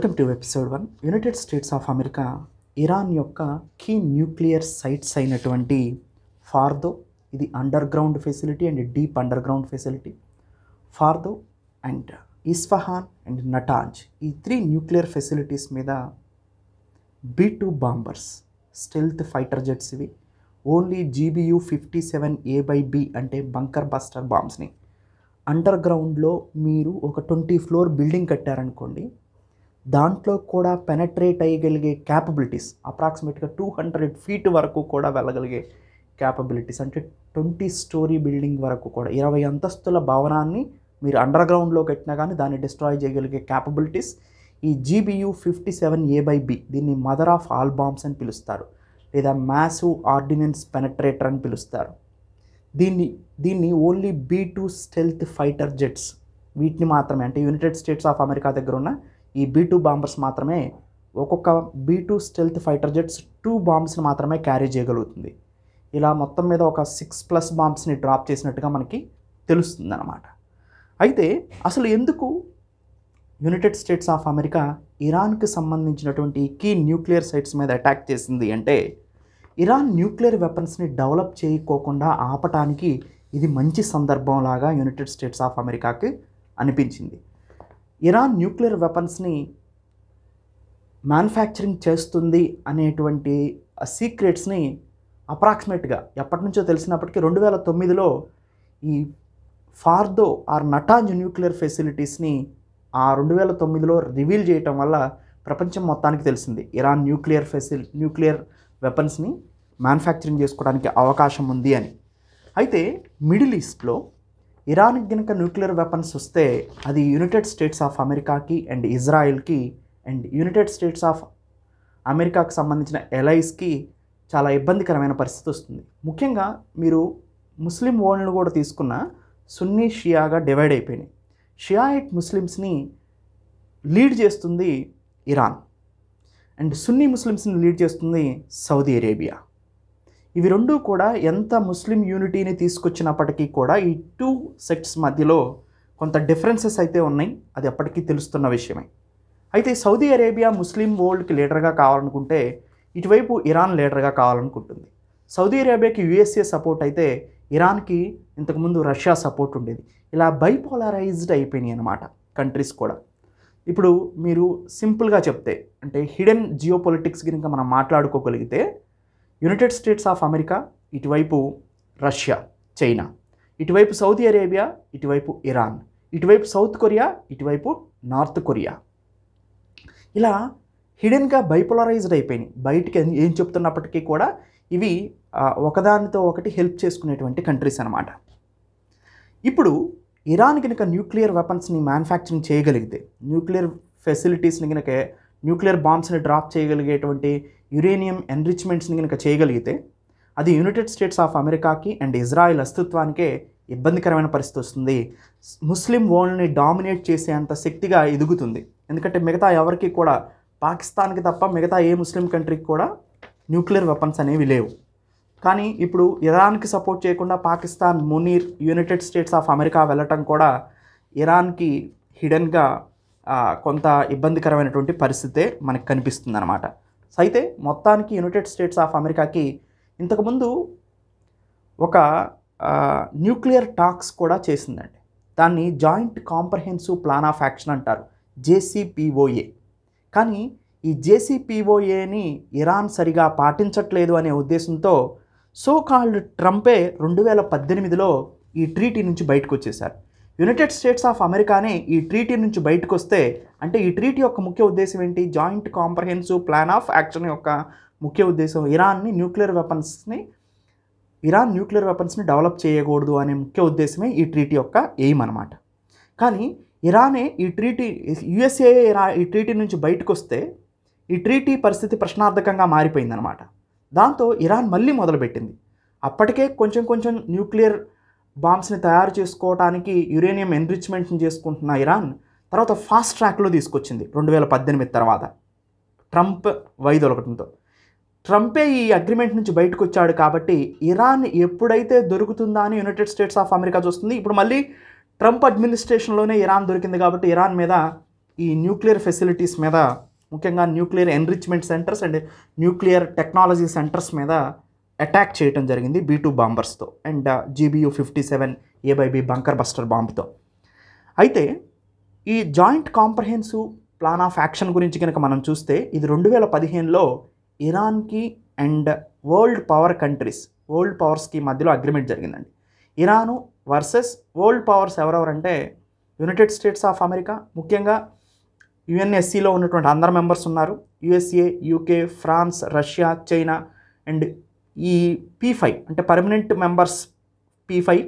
Welcome to episode 1. United states of America Iran యొక్క key nuclear sites అయినటువంటి Fordow, ఇది underground facility and deep underground facility, Fordow and Isfahan and Natanz, ఈ 3 nuclear facilities మీద B-2 bombers, stealth fighter jets, ఇవి only GBU-57A/B అంటే bunker buster బాంబ్స్ని under గ్రౌండ్లో మీరు ఒక 20 ఫ్లోర్ బిల్డింగ్ కట్టారనుకోండి, దాంట్లో కూడా పెనట్రేట్ అయ్యగలిగే క్యాపబిలిటీస్, అప్రాక్సిమేట్గా 200 ఫీట్ వరకు కూడా వెళ్ళగలిగే క్యాపబిలిటీస్, అంటే 20 స్టోరీ బిల్డింగ్ వరకు కూడా 20 అంతస్తుల భవనాన్ని మీరు అండర్ గ్రౌండ్లో కట్టినా కానీ దాన్ని డిస్ట్రాయ్ చేయగలిగే క్యాపబిలిటీస్ ఈ GBU-57A/B, దీన్ని మదర్ ఆఫ్ ఆల్ బాంబ్స్ అని పిలుస్తారు, లేదా మ్యాసివ్ ఆర్డినెన్స్ పెనట్రేటర్ అని పిలుస్తారు. దీన్ని only B-2 stealth fighter jets, వీటిని మాత్రమే, అంటే యునైటెడ్ స్టేట్స్ ఆఫ్ అమెరికా దగ్గర ఉన్న ఈ B-2 బాంబర్స్ మాత్రమే, ఒక్కొక్క B-2 స్టెల్త్ ఫైటర్ జెట్స్ 2 బాంబ్స్ని మాత్రమే క్యారీ చేయగలుగుతుంది. ఇలా మొత్తం మీద ఒక 6+ బాంబ్స్ని డ్రాప్ చేసినట్టుగా మనకి తెలుస్తుంది అన్నమాట. అయితే అసలు ఎందుకు యునైటెడ్ స్టేట్స్ ఆఫ్ అమెరికా ఇరాన్కి సంబంధించినటువంటి కీ న్యూక్లియర్ సైట్స్ మీద అటాక్ చేసింది అంటే, ఇరాన్ న్యూక్లియర్ వెపన్స్ని డెవలప్ చేయకోకుండా ఆపటానికి ఇది మంచి సందర్భంలాగా యునైటెడ్ స్టేట్స్ ఆఫ్ అమెరికాకి అనిపించింది. ఇరాన్ న్యూక్లియర్ వెపన్స్ని మ్యానుఫ్యాక్చరింగ్ చేస్తుంది అనేటువంటి సీక్రెట్స్ని అప్రాక్సిమేట్గా ఎప్పటి నుంచో తెలిసినప్పటికీ 2009లో ఈ ఫార్దో ఆర్ నటాంజ్ న్యూక్లియర్ ఫెసిలిటీస్ని 2009లో రివీల్ చేయటం వల్ల ప్రపంచం మొత్తానికి తెలిసింది ఇరాన్ న్యూక్లియర్ వెపన్స్ని మ్యానుఫ్యాక్చరింగ్ చేసుకోవడానికి అవకాశం ఉంది అని. అయితే మిడిల్ ఈస్ట్లో ఇరాన్కి కనుక న్యూక్లియర్ వెపన్స్ వస్తే అది యునైటెడ్ స్టేట్స్ ఆఫ్ అమెరికాకి అండ్ ఇజ్రాయెల్కి అండ్ యునైటెడ్ స్టేట్స్ ఆఫ్ అమెరికాకి సంబంధించిన ఎలైస్కి చాలా ఇబ్బందికరమైన పరిస్థితి వస్తుంది. ముఖ్యంగా మీరు ముస్లిం వరల్డ్ను కూడా తీసుకున్న సున్నీ షియాగా డివైడ్ అయిపోయినాయి. షియాయిట్ ముస్లిమ్స్ని లీడ్ చేస్తుంది ఇరాన్ అండ్ సున్నీ ముస్లిమ్స్ని లీడ్ చేస్తుంది సౌదీ అరేబియా. ఇవి రెండూ కూడా ఎంత ముస్లిం యూనిటీని తీసుకొచ్చినప్పటికీ కూడా ఈ 2 సెక్ట్స్ మధ్యలో కొంత డిఫరెన్సెస్ అయితే ఉన్నాయి, అది ఎప్పటికీ తెలుస్తున్న విషయమే. అయితే సౌదీ అరేబియా ముస్లిం వరల్డ్కి లీడర్గా కావాలనుకుంటే, ఇటువైపు ఇరాన్ లీడర్గా కావాలనుకుంటుంది. సౌదీ అరేబియాకి USA సపోర్ట్ అయితే ఇరాన్కి ఇంతకుముందు రష్యా సపోర్ట్ ఉండేది. ఇలా బైపోలరైజ్డ్ అయిపోయినాయి అన్నమాట కంట్రీస్ కూడా. ఇప్పుడు మీరు సింపుల్గా చెప్తే, అంటే హిడెన్ జియోపొలిటిక్స్ కనుక మనం మాట్లాడుకోగలిగితే, యునైటెడ్ స్టేట్స్ ఆఫ్ అమెరికా, ఇటువైపు రష్యా, చైనా, ఇటువైపు సౌదీ అరేబియా, ఇటువైపు ఇరాన్, ఇటువైపు సౌత్ కొరియా, ఇటువైపు నార్త్ కొరియా, ఇలా హిడెన్గా బైపోలరైజ్డ్ అయిపోయినాయి. బయటికి ఏం చెప్తున్నప్పటికీ కూడా ఇవి ఒకదానితో ఒకటి హెల్ప్ చేసుకునేటువంటి కంట్రీస్ అన్నమాట. ఇప్పుడు ఇరాన్ కనుక న్యూక్లియర్ వెపన్స్ని మ్యానుఫ్యాక్చరింగ్ చేయగలిగితే, న్యూక్లియర్ ఫెసిలిటీస్ని కనుక, న్యూక్లియర్ బాంబ్స్ని డ్రాప్ చేయగలిగేటువంటి యురేనియం ఎన్రిచ్మెంట్స్ని కనుక చేయగలిగితే, అది యునైటెడ్ స్టేట్స్ ఆఫ్ అమెరికాకి అండ్ ఇజ్రాయెల్ అస్తిత్వానికే ఇబ్బందికరమైన పరిస్థితి వస్తుంది. ముస్లిం వరల్డ్ని డామినేట్ చేసేంత శక్తిగా ఎదుగుతుంది. ఎందుకంటే మిగతా ఎవరికి కూడా, పాకిస్తాన్కి తప్ప మిగతా ఏ ముస్లిం కంట్రీకి కూడా న్యూక్లియర్ వెపన్స్ అనేవి లేవు. కానీ ఇప్పుడు ఇరాన్కి సపోర్ట్ చేయకుండా Pakistan, Munir, United states of America వెళ్ళటం కూడా ఇరాన్కి హిడెన్గా కొంత ఇబ్బందికరమైనటువంటి పరిస్థితే మనకు కనిపిస్తుంది అన్నమాట. అయితే మొత్తానికి యునైటెడ్ స్టేట్స్ ఆఫ్ అమెరికాకి ఇంతకుముందు ఒక న్యూక్లియర్ టాక్స్ కూడా చేసిందండి. దాన్ని joint comprehensive plan of action అంటారు, JCPOA. కానీ ఈ JCPOAని ఇరాన్ సరిగా పాటించట్లేదు అనే ఉద్దేశంతో సో కాల్డ్ ట్రంపే 2018లో ఈ ట్రీటీ నుంచి బయటకు వచ్చేశారు. యునైటెడ్ స్టేట్స్ ఆఫ్ అమెరికానే ఈ ట్రీటీ నుంచి బయటకు వస్తే, అంటే ఈ ట్రీటీ యొక్క ముఖ్య ఉద్దేశం ఏంటి? Joint comprehensive plan of action యొక్క ముఖ్య ఉద్దేశం ఇరాన్ న్యూక్లియర్ వెపన్స్ని డెవలప్ చేయకూడదు అనే ముఖ్య ఉద్దేశమే ఈ ట్రీటీ యొక్క ఎయిమ్ అనమాట. కానీ ఇరానే USA ఈ ట్రీటీ నుంచి బయటకు వస్తే ఈ ట్రీటీ పరిస్థితి ప్రశ్నార్థకంగా మారిపోయిందనమాట. దాంతో ఇరాన్ మళ్ళీ మొదలుపెట్టింది. అప్పటికే కొంచెం న్యూక్లియర్ బాంబ్స్ని తయారు చేసుకోవడానికి యురేనియం ఎన్రిచ్మెంట్ని చేసుకుంటున్న ఇరాన్ తర్వాత ఫాస్ట్ ట్రాక్లో తీసుకొచ్చింది 2018 తర్వాత ట్రంప్ వైదొలగటంతో. ట్రంపే ఈ అగ్రిమెంట్ నుంచి బయటకు వచ్చాడు కాబట్టి ఇరాన్ ఎప్పుడైతే దొరుకుతుందా అని యునైటెడ్ స్టేట్స్ ఆఫ్ అమెరికా చూస్తుంది. ఇప్పుడు మళ్ళీ ట్రంప్ అడ్మినిస్ట్రేషన్లోనే ఇరాన్ దొరికింది కాబట్టి ఇరాన్ మీద ఈ న్యూక్లియర్ ఫెసిలిటీస్ మీద, ముఖ్యంగా nuclear enrichment centres and nuclear technology centres మీద అటాక్ చేయడం జరిగింది B-2 బాంబర్స్తో అండ్ GBU-57A/B బంకర్ బస్టర్ బాంబ్తో. అయితే ఈ joint comprehensive plan of action గురించి కనుక మనం చూస్తే ఇది 2015లో ఇరాన్కి అండ్ వరల్డ్ పవర్స్కి మధ్యలో అగ్రిమెంట్ జరిగిందండి. ఇరాను వర్సెస్ వరల్డ్ పవర్స్ ఎవరెవరంటే యునైటెడ్ స్టేట్స్ ఆఫ్ అమెరికా, ముఖ్యంగా UNSCలో ఉన్నటువంటి అందరు మెంబర్స్ ఉన్నారు. USA, UK, France, Russia, China and ఈ P5 అంటే permanent members P5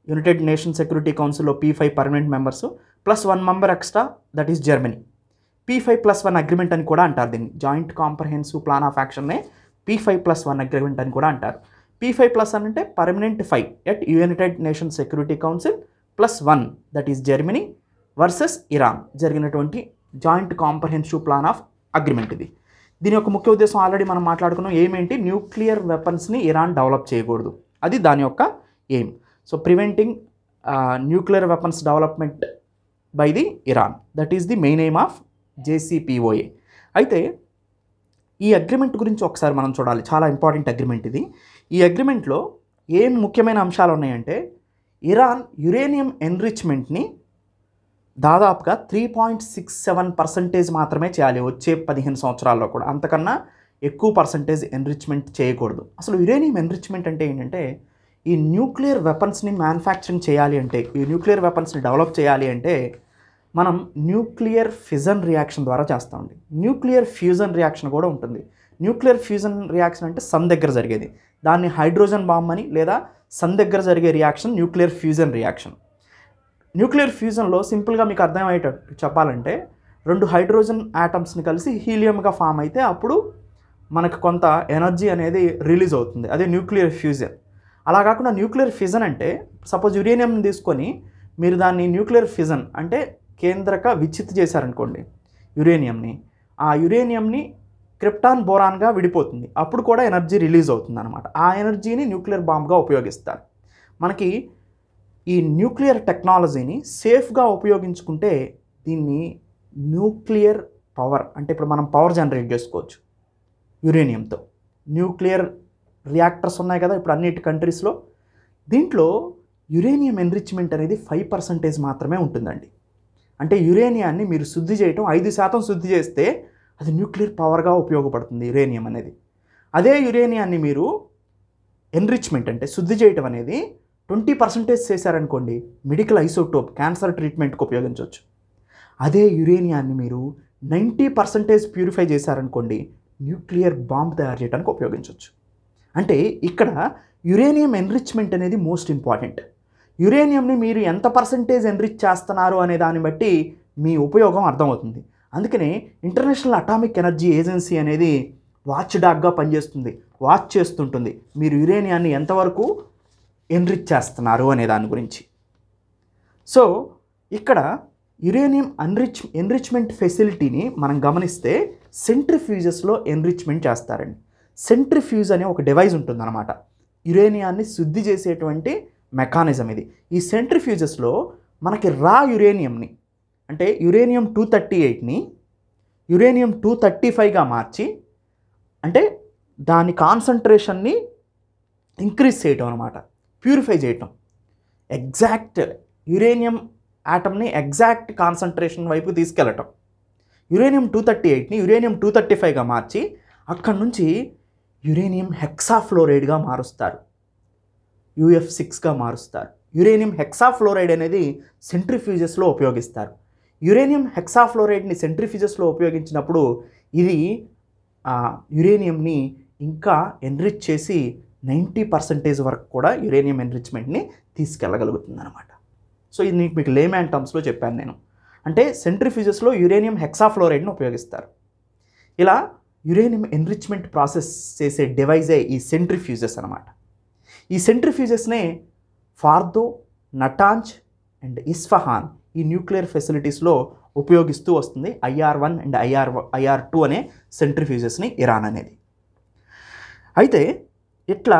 United Nation Security కౌన్సిల్లో P5 permanent members plus 1 member extra, that is Germany. P5+1 agreement అని కూడా అంటారు దీన్ని. జాయింట్ కాంప్రహెన్సివ్ ప్లాన్ ఆఫ్ యాక్షన్నే P5+1 అగ్రిమెంట్ అని కూడా అంటారు. P5+1 అంటే permanent 5 at United Nation Security council +1 that is Germany versus Iran జరిగినటువంటి joint comprehensive plan of agreement ఇది. దీని యొక్క ముఖ్య ఉద్దేశం ఆల్రెడీ మనం మాట్లాడుకున్నాం. ఏమేంటి? న్యూక్లియర్ వెపన్స్ని ఇరాన్ డెవలప్ చేయకూడదు, అది దాని యొక్క aim. So preventing nuclear weapons development by the Iran, that is the main aim of JCPOA. అయితే ఈ అగ్రిమెంట్ గురించి ఒకసారి మనం చూడాలి, చాలా ఇంపార్టెంట్ అగ్రిమెంట్ ఇది. ఈ అగ్రిమెంట్లో ఏం ముఖ్యమైన అంశాలు ఉన్నాయంటే ఇరాన్ యురేనియం ఎన్రిచ్మెంట్ని దాదాపుగా 3.67% మాత్రమే చేయాలి వచ్చే 15 సంవత్సరాల్లో కూడా, అంతకన్నా ఎక్కువ పర్సంటేజ్ ఎన్రిచ్మెంట్ చేయకూడదు. అసలు యురేనియం ఎన్రిచ్మెంట్ అంటే ఏంటంటే ఈ న్యూక్లియర్ వెపన్స్ని మ్యానుఫ్యాక్చరింగ్ చేయాలి అంటే, ఈ న్యూక్లియర్ వెపన్స్ని డెవలప్ చేయాలి అంటే మనం న్యూక్లియర్ ఫిజన్ రియాక్షన్ ద్వారా చేస్తామండి. న్యూక్లియర్ ఫ్యూజన్ రియాక్షన్ కూడా ఉంటుంది. న్యూక్లియర్ ఫ్యూజన్ రియాక్షన్ అంటే సన్ దగ్గర జరిగేది, దాన్ని హైడ్రోజన్ బాంబ్ అని, లేదా సన్ దగ్గర జరిగే reaction nuclear fusion reaction. Nuclear ఫ్యూజన్లో సింపుల్గా మీకు అర్థమయ్యేటట్టు చెప్పాలంటే 2 హైడ్రోజన్ యాటమ్స్ని కలిసి హీలియంగా ఫామ్ అయితే అప్పుడు మనకు కొంత ఎనర్జీ అనేది రిలీజ్ అవుతుంది, అదే న్యూక్లియర్ ఫ్యూజన్. అలా కాకుండా న్యూక్లియర్ ఫిజన్ అంటే సపోజ్ యురేనియంని తీసుకొని మీరు దాన్ని న్యూక్లియర్ ఫిజన్ అంటే కేంద్రక విచ్ఛిత్తి చేశారనుకోండి యురేనియంని, ఆ యురేనియంని క్రిప్టాన్ బోరాన్గా విడిపోతుంది, అప్పుడు కూడా ఎనర్జీ రిలీజ్ అవుతుంది అనమాట. ఆ ఎనర్జీని న్యూక్లియర్ బాంబ్గా ఉపయోగిస్తారు. మనకి ఈ న్యూక్లియర్ టెక్నాలజీని సేఫ్గా ఉపయోగించుకుంటే దీన్ని న్యూక్లియర్ పవర్ అంటే ఇప్పుడు మనం పవర్ జనరేట్ చేసుకోవచ్చు యురేనియంతో. న్యూక్లియర్ రియాక్టర్స్ ఉన్నాయి కదా ఇప్పుడు అన్నిటి కంట్రీస్లో, దీంట్లో యురేనియం ఎన్రిచ్మెంట్ అనేది 5% మాత్రమే ఉంటుందండి. అంటే యురేనియాన్ని మీరు శుద్ధి చేయటం 5% శుద్ధి చేస్తే అది న్యూక్లియర్ పవర్గా ఉపయోగపడుతుంది యురేనియం అనేది. అదే యురేనియాన్ని మీరు ఎన్రిచ్మెంట్ అంటే శుద్ధి చేయటం అనేది 20% చేశారనుకోండి మెడికల్ ఐసోటోప్ క్యాన్సర్ ట్రీట్మెంట్కి ఉపయోగించవచ్చు. అదే యురేనియాన్ని మీరు 90% ప్యూరిఫై చేశారనుకోండి న్యూక్లియర్ బాంబ్ తయారు చేయడానికి ఉపయోగించవచ్చు. అంటే ఇక్కడ యురేనియం ఎన్రిచ్మెంట్ అనేది మోస్ట్ ఇంపార్టెంట్. యురేనియంని మీరు ఎంత పర్సంటేజ్ ఎన్రిచ్ చేస్తున్నారు అనే దాన్ని బట్టి మీ ఉపయోగం అర్థమవుతుంది. అందుకనే ఇంటర్నేషనల్ అటామిక్ ఎనర్జీ ఏజెన్సీ అనేది వాచ్ డాగ్గా పనిచేస్తుంది, వాచ్ చేస్తుంటుంది మీరు యురేనియాన్ని ఎంతవరకు ఎన్రిచ్ చేస్తున్నారు అనే దాని గురించి. సో ఇక్కడ యురేనియం ఎన్రిచ్మెంట్ ఫెసిలిటీని మనం గమనిస్తే సెంట్రిఫ్యూజెస్లో ఎన్రిచ్మెంట్ చేస్తారండి. సెంట్రిఫ్యూజ్ అనే ఒక డివైస్ ఉంటుందన్నమాట, యురేనియాన్ని శుద్ధి చేసేటువంటి మెకానిజం ఇది. ఈ సెంట్రిఫ్యూజెస్లో మనకి రా యురేనియంని అంటే యురేనియం 238ని యురేనియం 235గా మార్చి అంటే దాని కాన్సన్ట్రేషన్ని ఇంక్రీజ్ చేయటం అనమాట, ప్యూరిఫై చేయటం, ఎగ్జాక్ట్ యురేనియం ఆటమ్ని ఎగ్జాక్ట్ కాన్సన్ట్రేషన్ వైపు తీసుకెళ్ళటం. యురేనియం 238ని యురేనియం 235గా మార్చి అక్కడి నుంచి యురేనియం హెక్సాఫ్లోరైడ్గా మారుస్తారు, UF6గా మారుస్తారు. యురేనియం హెక్సాఫ్లోరైడ్ అనేది సెంట్రిఫ్యూజెస్లో ఉపయోగిస్తారు. యురేనియం హెక్సాఫ్లోరైడ్ని సెంట్రిఫ్యూజెస్లో ఉపయోగించినప్పుడు ఇది యురేనియంని ఇంకా ఎన్రిచ్ చేసి 90% వరకు కూడా యురేనియం ఎన్రిచ్మెంట్ని తీసుకెళ్ళగలుగుతుంది అనమాట. సో ఇది మీకు లేమ్యాన్ టర్మ్స్లో చెప్పాను నేను. అంటే సెంట్రిఫ్యూజెస్లో యురేనియం హెక్సాఫ్లోరైడ్ని ఉపయోగిస్తారు. ఇలా యురేనియం ఎన్రిచ్మెంట్ ప్రాసెస్ చేసే డివైజే ఈ సెంట్రిఫ్యూజెస్ అనమాట. ఈ సెంట్రిఫ్యూజెస్నే ఫార్దో, నటాంజ్ అండ్ ఇస్ఫహాన్ ఈ న్యూక్లియర్ ఫెసిలిటీస్లో ఉపయోగిస్తూ వస్తుంది. IR1 అండ్ IR2 అనే సెంట్రిఫ్యూజెస్ని ఇరాన్ అనేది. అయితే ఇట్లా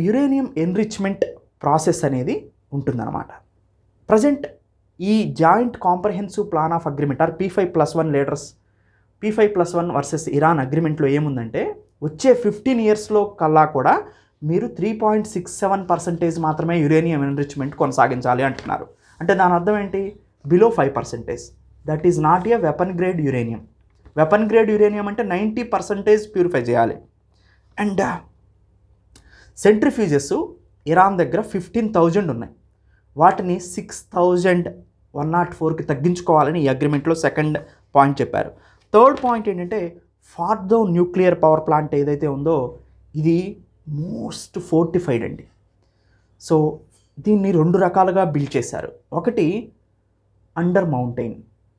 యురేనియం ఎన్రిచ్మెంట్ ప్రాసెస్ అనేది ఉంటుందన్నమాట. ప్రజెంట్ ఈ joint comprehensive plan of agreement or P5+1 leaders P5+1 versus Iran అగ్రిమెంట్లో ఏముందంటే వచ్చే 15 ఇయర్స్లో కల్లా కూడా మీరు 3.67% మాత్రమే యురేనియం ఎన్రిచ్మెంట్ కొనసాగించాలి అంటున్నారు. అంటే దాని అర్థం ఏంటి? Below 5%. That is not a weapon grade uranium. Weapon grade uranium అంటే 90% ప్యూరిఫై చేయాలి. అండ్ సెంట్రిఫ్యూజెస్ ఇరాన్ దగ్గర 15,000 ఉన్నాయి. వాటిని 6,104కి తగ్గించుకోవాలని ఈ అగ్రిమెంట్లో సెకండ్ పాయింట్ చెప్పారు. థర్డ్ పాయింట్ ఏంటంటే ఫార్దో న్యూక్లియర్ పవర్ ప్లాంట్ ఏదైతే ఉందో ఇది మోస్ట్ ఫోర్టిఫైడ్ అండి. సో దీన్ని 2 రకాలుగా బిల్డ్ చేశారు. ఒకటి అండర్ మౌంటైన్,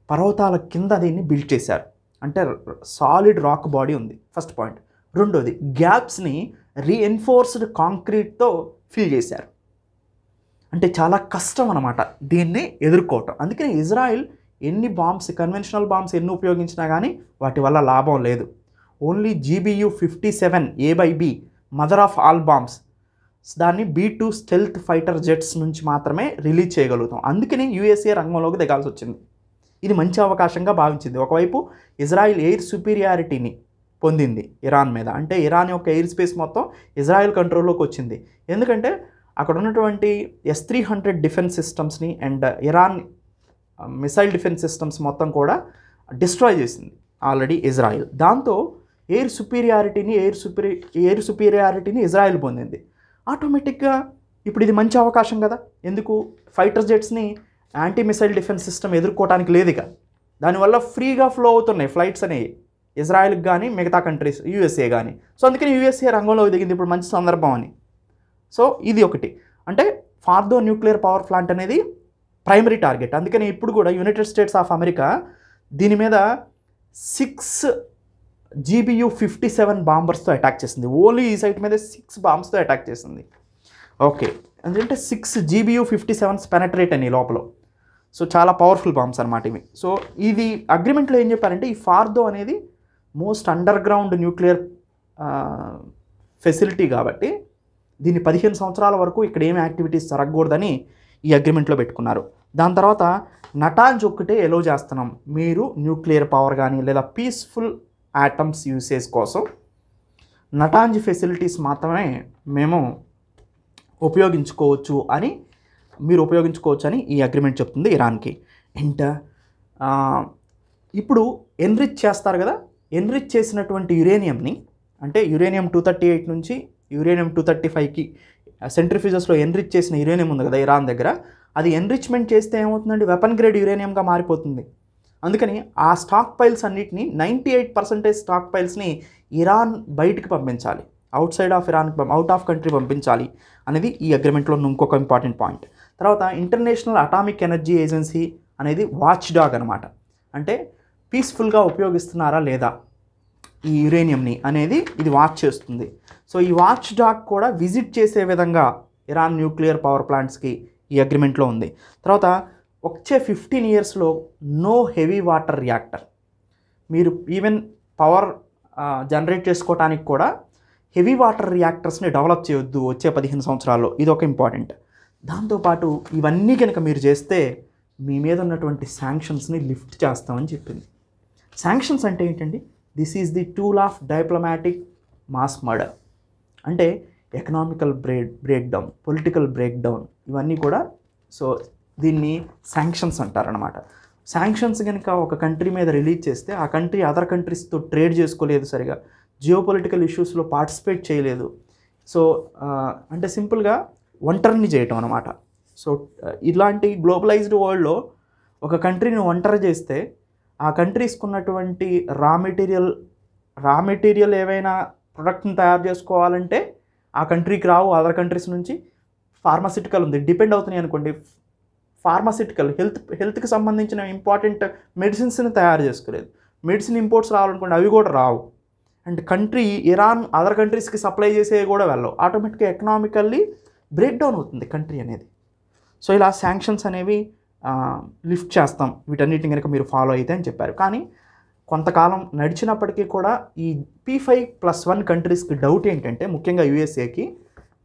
పర్వతాల కింద దీన్ని బిల్డ్ చేశారు, అంటే సాలిడ్ రాక్ బాడీ ఉంది ఫస్ట్ పాయింట్. రెండోది గ్యాప్స్ని రీఎన్ఫోర్స్డ్ కాంక్రీట్తో ఫిల్ చేశారు. అంటే చాలా కష్టం అన్నమాట దీన్ని ఎదుర్కోవటం. అందుకని ఇజ్రాయిల్ ఎన్ని బాంబ్స్, కన్వెన్షనల్ బాంబ్స్ ఎన్ని ఉపయోగించినా కానీ వాటి వల్ల లాభం లేదు. Only GBU-57A/B mother of all bombs దాన్ని B-2 స్టెల్త్ ఫైటర్ జెట్స్ నుంచి మాత్రమే రిలీజ్ చేయగలుగుతాం. అందుకని USA రంగంలోకి దిగాల్సి వచ్చింది. ఇది మంచి అవకాశంగా భావించింది. ఒకవైపు ఇజ్రాయిల్ ఎయిర్ సుపీరియారిటీని పొందింది ఇరాన్ మీద, అంటే ఇరాన్ యొక్క ఎయిర్ స్పేస్ మొత్తం ఇజ్రాయిల్ కంట్రోల్లోకి వచ్చింది. ఎందుకంటే అక్కడ ఉన్నటువంటి S-300 డిఫెన్స్ సిస్టమ్స్ని and Iran missile defence systems మొత్తం కూడా డిస్ట్రాయ్ చేసింది ఆల్రెడీ ఇజ్రాయిల్. దాంతో ఎయిర్ సుపీరియారిటీని ఇజ్రాయిల్ పొందింది. ఆటోమేటిక్గా ఇప్పుడు ఇది మంచి అవకాశం కదా. ఎందుకు? ఫైటర్ జెట్స్ని యాంటీ మిసైల్ డిఫెన్స్ సిస్టమ్ ఎదుర్కోవడానికి లేదు ఇక. దానివల్ల ఫ్రీగా ఫ్లో అవుతున్నాయి ఫ్లైట్స్ అనేవి ఇజ్రాయిల్కి కానీ మిగతా కంట్రీస్ USA కానీ. సో అందుకని USA రంగంలోకి దిగింది ఇప్పుడు మంచి సందర్భం అని. సో ఇది ఒకటి. అంటే ఫార్దో న్యూక్లియర్ పవర్ ప్లాంట్ అనేది ప్రైమరీ టార్గెట్. అందుకని ఇప్పుడు కూడా యునైటెడ్ స్టేట్స్ ఆఫ్ అమెరికా దీని మీద 6 GBU-57 బాంబర్స్తో అటాక్ చేసింది. ఓన్లీ ఈ సైట్ మీద 6 బాంబ్స్తో అటాక్ చేసింది. ఓకే, ఎందుకంటే 6 GBU-57 పెనట్రేట్ అని లోపల. సో చాలా పవర్ఫుల్ బాంబ్స్ అనమాట ఇవి. సో ఇది అగ్రిమెంట్లో ఏం చెప్పారంటే ఈ ఫార్దో అనేది most under ground nuclear facility కాబట్టి దీన్ని 15 సంవత్సరాల వరకు ఇక్కడ ఏమి యాక్టివిటీస్ జరగకూడదని ఈ అగ్రిమెంట్లో పెట్టుకున్నారు. దాని తర్వాత నటాంజ్ ఒక్కటే ఎలో చేస్తున్నాం, మీరు న్యూక్లియర్ పవర్ కానీ లేదా పీస్ఫుల్ ఆటమ్స్ యూసేజ్ కోసం నటాంజ్ ఫెసిలిటీస్ మాత్రమే మేము ఉపయోగించుకోవచ్చు అని ఈ అగ్రిమెంట్ చెప్తుంది ఇరాన్కి. అండ్ ఇప్పుడు ఎన్రిచ్ చేస్తారు కదా, ఎన్రిచ్ చేసినటువంటి యురేనియంని, అంటే Uranium-238 నుంచి Uranium-235కి సెంట్రిఫ్యూజెస్లో ఎన్రిచ్ చేసిన యురేనియం ఉంది కదా ఇరాన్ దగ్గర, అది ఎన్రిచ్మెంట్ చేస్తే ఏమవుతుందండి? వెపన్ గ్రేడ్ యురేనియంగా మారిపోతుంది. అందుకని ఆ స్టాక్ పైల్స్ అన్నిటిని 98% స్టాక్ పైల్స్ని ఇరాన్ బయటికి పంపించాలి, అవుట్ ఆఫ్ కంట్రీ పంపించాలి అనేది ఈ అగ్రిమెంట్లో ఇంకొక ఇంపార్టెంట్ పాయింట్. తర్వాత ఇంటర్నేషనల్ అటామిక్ ఎనర్జీ ఏజెన్సీ అనేది వాచ్ డాగ్ అనమాట. అంటే పీస్ఫుల్గా ఉపయోగిస్తున్నారా లేదా ఈ యురేనియంని అనేది ఇది వాచ్ చేస్తుంది. సో ఈ వాచ్ డాగ్ కూడా విజిట్ చేసే విధంగా ఇరాన్ న్యూక్లియర్ పవర్ ప్లాంట్స్కి ఈ అగ్రిమెంట్లో ఉంది. తర్వాత వచ్చే 15 ఇయర్స్లో నో హెవీ వాటర్ రియాక్టర్, మీరు ఈవెన్ పవర్ జనరేట్ చేసుకోవడానికి కూడా హెవీ వాటర్ రియాక్టర్స్ని డెవలప్ చేయొద్దు వచ్చే 15 సంవత్సరాల్లో. ఇది ఒక ఇంపార్టెంట్. దాంతోపాటు ఇవన్నీ కనుక మీరు చేస్తే మీ మీద ఉన్నటువంటి శాంక్షన్స్ని లిఫ్ట్ చేస్తామని చెప్పింది. శాంక్షన్స్ అంటే ఏంటండి? This is the tool of diplomatic mass murder. అంటే ఎకనామికల్ బ్రేక్డౌన్, పొలిటికల్ బ్రేక్డౌన్, ఇవన్నీ కూడా. సో దీన్ని శాంక్షన్స్ అంటారనమాట. శాంక్షన్స్ కనుక ఒక కంట్రీ మీద రిలీజ్ చేస్తే ఆ కంట్రీ అదర్ కంట్రీస్తో ట్రేడ్ చేసుకోలేదు, సరిగా జియోపొలిటికల్ ఇష్యూస్లో పార్టిసిపేట్ చేయలేదు. సో అంటే సింపుల్గా ఒంటరిని చేయటం అనమాట. సో ఇలాంటి గ్లోబలైజ్డ్ వరల్డ్లో ఒక కంట్రీని ఒంటరి చేస్తే ఆ కంట్రీస్కి ఉన్నటువంటి రా మెటీరియల్ ఏవైనా ప్రొడక్ట్ని తయారు చేసుకోవాలంటే ఆ కంట్రీకి రావు, అదర్ కంట్రీస్ నుంచి. ఫార్మాసిటికల్ ఉంది, డిపెండ్ అవుతున్నాయి అనుకోండి, ఫార్మాసిటికల్ హెల్త్కి సంబంధించిన ఇంపార్టెంట్ మెడిసిన్స్ని తయారు చేసుకోలేదు. మెడిసిన్ ఇంపోర్ట్స్ రావాలనుకోండి, అవి కూడా రావు. అండ్ కంట్రీ ఇరాన్ అదర్ కంట్రీస్కి సప్లై చేసేవి కూడా వెళ్ళవు. ఆటోమేటిక్గా ఎకనామికల్లీ బ్రేక్డౌన్ అవుతుంది కంట్రీ అనేది. సో ఇలా శాంక్షన్స్ అనేవి లిఫ్ట్ చేస్తాం వీటన్నిటిని కనుక మీరు ఫాలో అయితే అని చెప్పారు. కానీ కొంతకాలం నడిచినప్పటికీ కూడా ఈ P5+1 కంట్రీస్కి డౌట్ ఏంటంటే, ముఖ్యంగా USAకి,